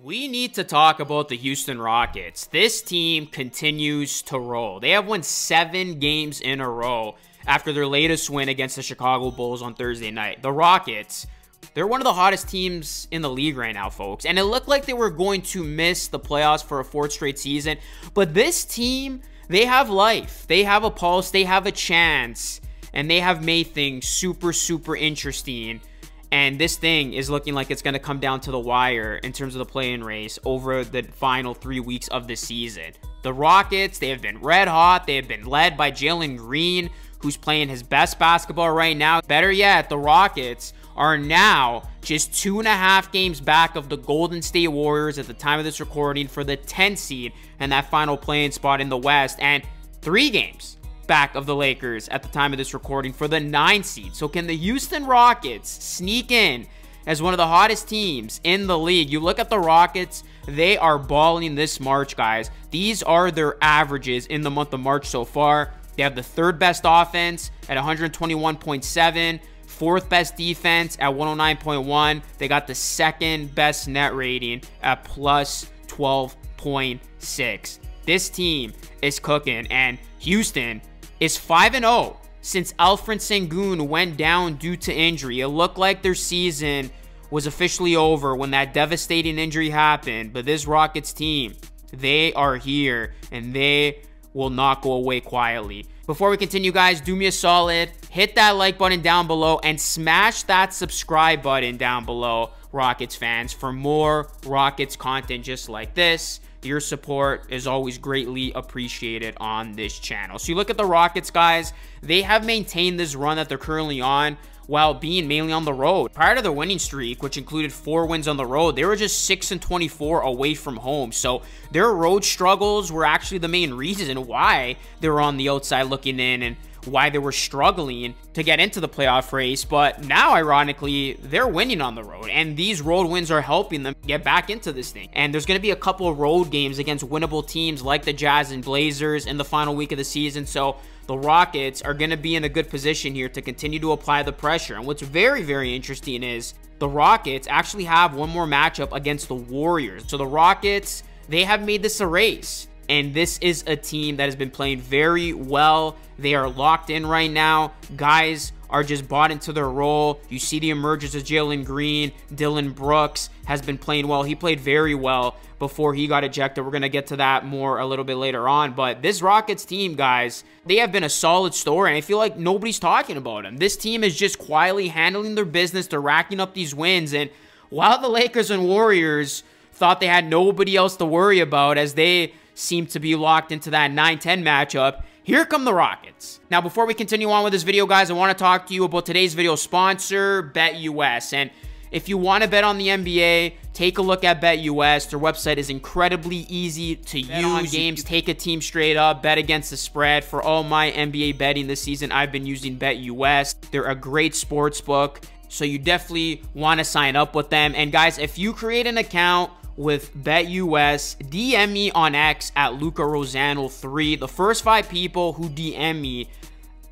We need to talk about the Houston Rockets. This team continues to roll. They have won 7 games in a row after their latest win against the Chicago Bulls on Thursday night. The Rockets, they're one of the hottest teams in the league right now, folks. And it looked like they were going to miss the playoffs for a 4th straight season. But this team, they have life. They have a pulse. They have a chance. And they have made things super, super interesting. And this thing is looking like it's going to come down to the wire in terms of the play-in race over the final 3 weeks of the season. The Rockets, they have been red hot. They have been led by Jalen Green, who's playing his best basketball right now. Better yet, the Rockets are now just 2.5 games back of the Golden State Warriors at the time of this recording for the 10th seed and that final play-in spot in the West, and 3 games back of the Lakers at the time of this recording for the 9th seed. So can the Houston Rockets sneak in as one of the hottest teams in the league? You look at the Rockets, they are balling this March, guys. These are their averages in the month of March so far. They have the 3rd best offense at 121.7, 4th best defense at 109.1. They got the 2nd best net rating at plus 12.6. This team is cooking, and Houston is 5-0 since Alfred Sengun went down due to injury. It looked like their season was officially over when that devastating injury happened, but this Rockets team, they are here, and they will not go away quietly. Before we continue, guys, do me a solid, hit that like button down below and smash that subscribe button down below, Rockets fans, for more Rockets content just like this. Your support is always greatly appreciated on this channel. So you look at the Rockets, guys, they have maintained this run that they're currently on while being mainly on the road. Prior to their winning streak, which included 4 wins on the road, they were just 6-24 away from home. So their road struggles were actually the main reason why they were on the outside looking in and why they were struggling to get into the playoff race. But now, ironically, they're winning on the road, and these road wins are helping them get back into this thing. And there's going to be a couple of road games against winnable teams like the Jazz and Blazers in the final week of the season. So the Rockets are going to be in a good position here to continue to apply the pressure. And what's very, very interesting is the Rockets actually have one more matchup against the Warriors. So the Rockets, they have made this a race. And this is a team that has been playing very well. They are locked in right now. Guys are just bought into their role. You see the emergence of Jalen Green. Dylan Brooks has been playing well. He played very well before he got ejected. We're going to get to that more a little bit later on. But this Rockets team, guys, they have been a solid story, and I feel like nobody's talking about them. This team is just quietly handling their business. They're racking up these wins. And while the Lakers and Warriors thought they had nobody else to worry about as they seem to be locked into that 9-10 matchup, here come the Rockets. Now, before we continue on with this video, guys, I want to talk to you about today's video sponsor, BetUS. And if you want to bet on the NBA, take a look at BetUS. Their website is incredibly easy to use. On games, take a team straight up, bet against the spread. For all my NBA betting this season, I've been using BetUS. They're a great sports book, so you definitely want to sign up with them. And guys, if you create an account with BetUS, DM me on X at Luca Rosano 3. The first 5 people who DM me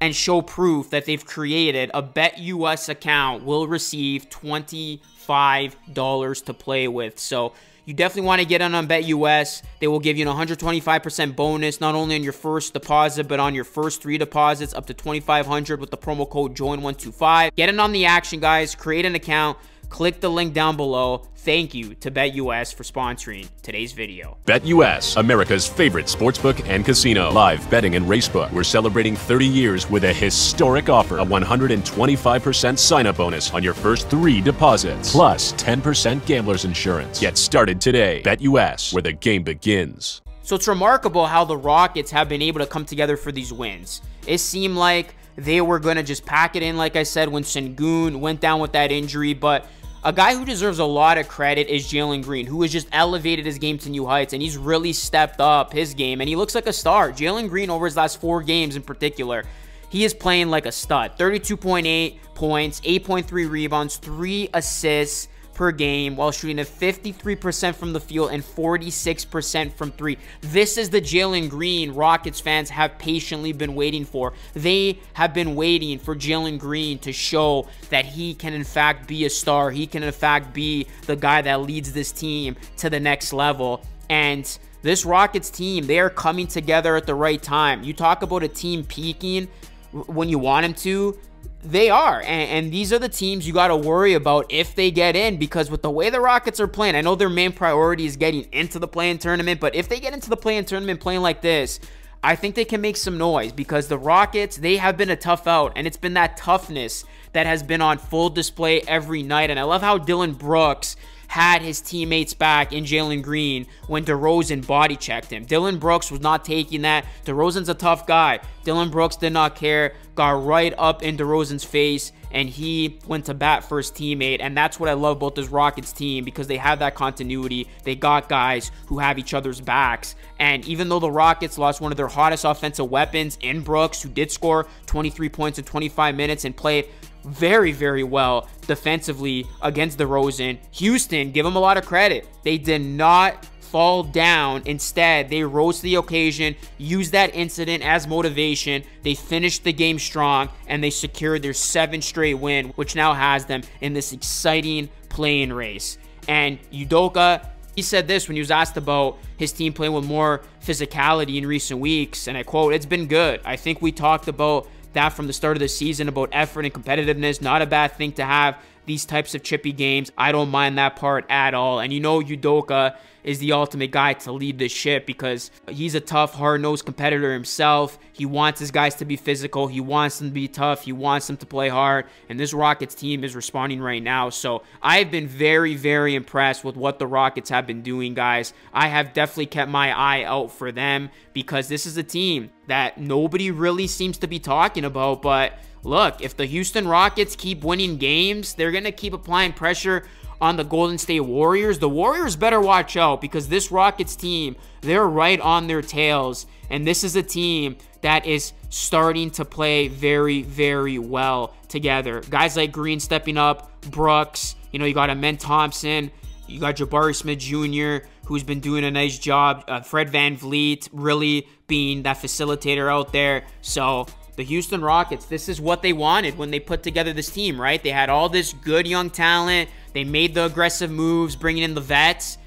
and show proof that they've created a BetUS account will receive $25 to play with. So you definitely want to get on BetUS. They will give you an 125% bonus, not only on your first deposit, but on your first 3 deposits, up to $2,500 with the promo code JOIN125. Get in on the action, guys. Create an account. Click the link down below. Thank you to BetUS for sponsoring today's video. BetUS, America's favorite sportsbook and casino. Live betting and racebook. We're celebrating 30 years with a historic offer. A 125% sign-up bonus on your first 3 deposits. Plus 10% gambler's insurance. Get started today. BetUS, where the game begins. So it's remarkable how the Rockets have been able to come together for these wins. It seemed like they were going to just pack it in, like I said, when Sengun went down with that injury. But a guy who deserves a lot of credit is Jalen Green, who has just elevated his game to new heights, and he's really stepped up his game, and he looks like a star. Jalen Green, over his last 4 games in particular, he is playing like a stud. 32.8 points, 8.3 rebounds, 3 assists, per game while shooting at 53% from the field and 46% from three. This is the Jalen Green Rockets fans have patiently been waiting for. They have been waiting for Jalen Green to show that he can in fact be a star. He can in fact be the guy that leads this team to the next level. And this Rockets team, they are coming together at the right time. You talk about a team peaking when you want them to. They are, and these are the teams you got to worry about if they get in, because with the way the Rockets are playing, I know their main priority is getting into the play-in tournament, but if they get into the play-in tournament playing like this, I think they can make some noise, because the Rockets, they have been a tough out, and it's been that toughness that has been on full display every night. And I love how Dillon Brooks had his teammates back in Jalen Green when DeRozan body checked him. Dillon Brooks was not taking that. DeRozan's a tough guy. Dillon Brooks did not care, got right up in DeRozan's face, and he went to bat for his teammate. And that's what I love about this Rockets team, because they have that continuity. They got guys who have each other's backs. And even though the Rockets lost one of their hottest offensive weapons in Brooks, who did score 23 points in 25 minutes and played very, very well defensively against DeRozan, Houston, give them a lot of credit. They did not fall down. Instead, they rose to the occasion, used that incident as motivation. They finished the game strong, and they secured their 7th straight win, which now has them in this exciting play-in race. And Udoka, he said this when he was asked about his team playing with more physicality in recent weeks, and I quote, "It's been good. I think we talked about that from the start of the season, about effort and competitiveness. Not a bad thing to have these types of chippy games. I don't mind that part at all." And you know Udoka is the ultimate guy to lead this ship, because he's a tough, hard-nosed competitor himself. He wants his guys to be physical. He wants them to be tough. He wants them to play hard. And this Rockets team is responding right now. So I've been very, very impressed with what the Rockets have been doing, guys. I have definitely kept my eye out for them, because this is a team that nobody really seems to be talking about. But look, if the Houston Rockets keep winning games, they're going to keep applying pressure on the Golden State Warriors. The Warriors better watch out, because this Rockets team, they're right on their tails. And this is a team that is starting to play very, very well together. Guys like Green stepping up, Brooks, you know, you got Amen Thompson, you got Jabari Smith Jr., who's been doing a nice job. Fred VanVleet really being that facilitator out there. So the Houston Rockets, this is what they wanted when they put together this team, right? They had all this good young talent. They made the aggressive moves, bringing in the vets,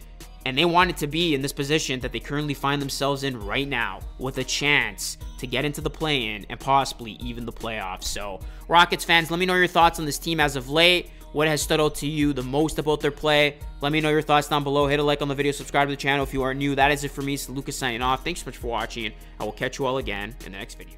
and they wanted to be in this position that they currently find themselves in right now, with a chance to get into the play-in and possibly even the playoffs. So, Rockets fans, let me know your thoughts on this team as of late. What has stood out to you the most about their play? Let me know your thoughts down below. Hit a like on the video, subscribe to the channel if you are new. That is it for me. It's Lucas signing off. Thanks so much for watching. I will catch you all again in the next video.